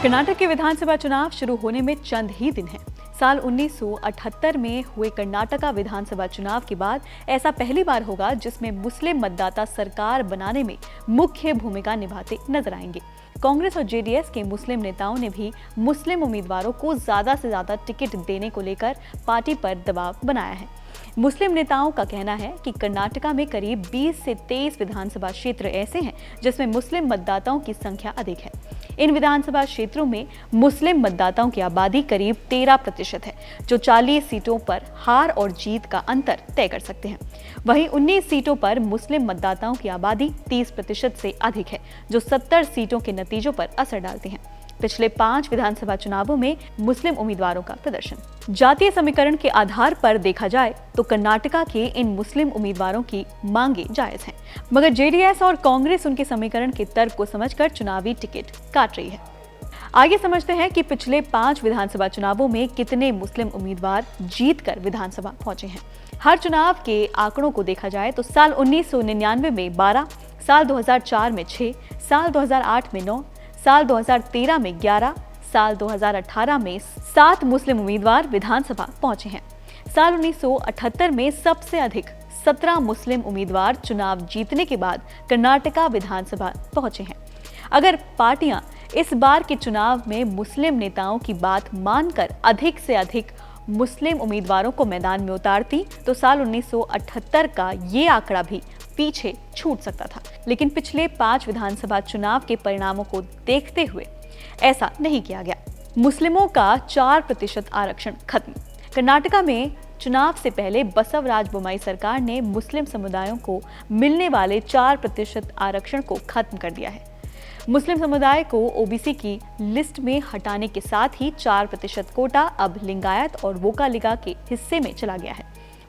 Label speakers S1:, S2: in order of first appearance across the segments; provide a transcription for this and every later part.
S1: कर्नाटक के विधानसभा चुनाव शुरू होने में चंद ही दिन हैं। साल 1978 में हुए कर्नाटका विधानसभा चुनाव के बाद ऐसा पहली बार होगा जिसमें मुस्लिम मतदाता सरकार बनाने में मुख्य भूमिका निभाते नजर आएंगे। कांग्रेस और जेडीएस के मुस्लिम नेताओं ने भी मुस्लिम उम्मीदवारों को ज्यादा से ज्यादा टिकट देने को लेकर पार्टी पर दबाव बनाया है। मुस्लिम नेताओं का कहना है कि कर्नाटका में करीब 20 से 23 विधानसभा क्षेत्र ऐसे हैं जिसमें मुस्लिम मतदाताओं की संख्या अधिक है। इन विधानसभा क्षेत्रों में मुस्लिम मतदाताओं की आबादी करीब 13% है, जो 40 सीटों पर हार और जीत का अंतर तय कर सकते हैं। वहीं 19 सीटों पर मुस्लिम मतदाताओं की आबादी 30% से अधिक है, जो 70 सीटों के नतीजों पर असर डालती हैं। पिछले 5 विधानसभा चुनावों में मुस्लिम उम्मीदवारों का प्रदर्शन। जातीय समीकरण के आधार पर देखा जाए तो कर्नाटका के इन मुस्लिम उम्मीदवारों की मांगे जायज हैं, मगर जेडीएस और कांग्रेस उनके समीकरण के तर्क को समझकर चुनावी टिकट काट रही है। आगे समझते हैं कि पिछले 5 विधानसभा चुनावों में कितने मुस्लिम उम्मीदवार जीतकर विधानसभा पहुंचे हैं। हर चुनाव के आंकड़ों को देखा जाए तो साल 1999 में 12, साल 2004 में 6, साल 2008 में 9, साल 2013 में 11, साल 2018 में 7 मुस्लिम उम्मीदवार विधानसभा पहुंचे हैं। साल 1978 में सबसे अधिक 17 मुस्लिम उम्मीदवार चुनाव जीतने के बाद कर्नाटका विधानसभा पहुंचे हैं। अगर पार्टियां इस बार के चुनाव में मुस्लिम नेताओं की बात मानकर अधिक से अधिक मुस्लिम उम्मीदवारों को मैदान में उतारती तो साल 1978 का ये आंकड़ा भी पीछे छूट सकता था। लेकिन पिछले 5 विधानसभा चुनाव के परिणामों को देखते हुए ऐसा नहीं किया गया। मुस्लिमों का 4% आरक्षण खत्म। कर्नाटका में चुनाव से पहले बसवराज बोम्मई सरकार ने मुस्लिम समुदायों को मिलने वाले 4% आरक्षण को खत्म कर दिया है। मुस्लिम समुदाय को ओबीसी की लिस्ट में हटाने के साथ ही 4% कोटा अब लिंगायत और वोकालिगा के हिस्से में चला गया है।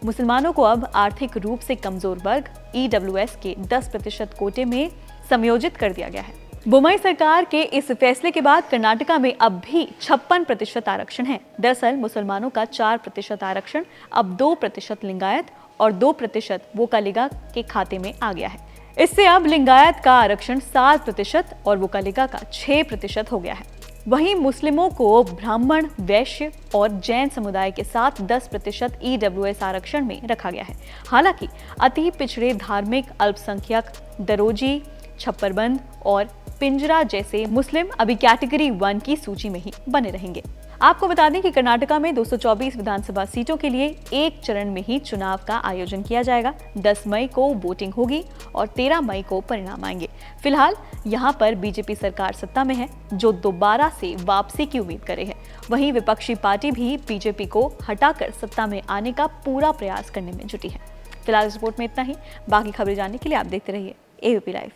S1: मुसलमानों को अब आर्थिक रूप से कमजोर वर्ग ईडब्ल्यूएस के 10% कोटे में समायोजित कर दिया गया है। बोम्मई सरकार के इस फैसले के बाद कर्नाटका में अब भी 56% आरक्षण है। दरअसल मुसलमानों का 4% आरक्षण अब 2% लिंगायत और 2% वोकालिगा के खाते में आ गया है। इससे अब लिंगायत का आरक्षण 7% और वोकालिगा का 6% हो गया है। वहीं मुस्लिमों को ब्राह्मण, वैश्य और जैन समुदाय के साथ 10% ईडब्ल्यूएस आरक्षण में रखा गया है। हालांकि अति पिछड़े धार्मिक अल्पसंख्यक, दरोजी, छप्परबंद और पिंजरा जैसे मुस्लिम अभी कैटेगरी 1 की सूची में ही बने रहेंगे। आपको बता दें कि कर्नाटका में 224 विधानसभा सीटों के लिए एक चरण में ही चुनाव का आयोजन किया जाएगा। 10 मई को वोटिंग होगी और 13 मई को परिणाम आएंगे। फिलहाल यहाँ पर बीजेपी सरकार सत्ता में है, जो दोबारा से वापसी की उम्मीद करे है। वहीं विपक्षी पार्टी भी बीजेपी को हटाकर सत्ता में आने का पूरा प्रयास करने में जुटी है। फिलहाल इस रिपोर्ट में इतना ही। बाकी खबरें जानने के लिए आप देखते रहिए एबीपी लाइव।